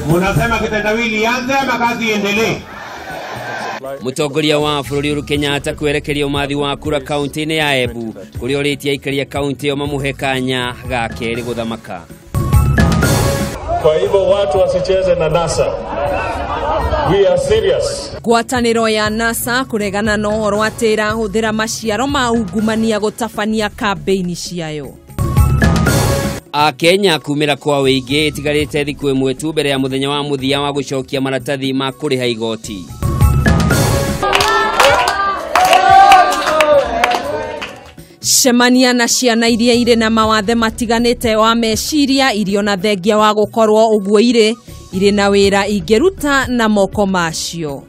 Munasema kitendawili ianze ama kazi iendelee? Mutongoria wa bũrũri Uhuru Kenyatta kwerekeria umathi wa kura kaunti-inĩ ya Embu kũrĩa ũrĩtie aikaria kaunti ĩyo mamuhe kanya ga kerĩ gũthamaka. Kwa hivyo watu wasicheze na NASA. We are serious. Ngwatanĩro ya NASA kũregana na ũhoro atĩ ĩrahũthĩra maciaro ma ungumania gũtabania kambĩini ciayo. Akenya kumĩra kwa wĩingĩ ĩtigarĩte thikũ ĩmwe tu mbere ya mũthenya wa mũthia wa gũcokia maratathi ma kũrĩha igoti. Cemania na ciana iria irĩ na mawathe matiganĩte wa meciria irio na thengia wa gũkorwo ũguo irĩ na wĩra ingĩruta na moko macio.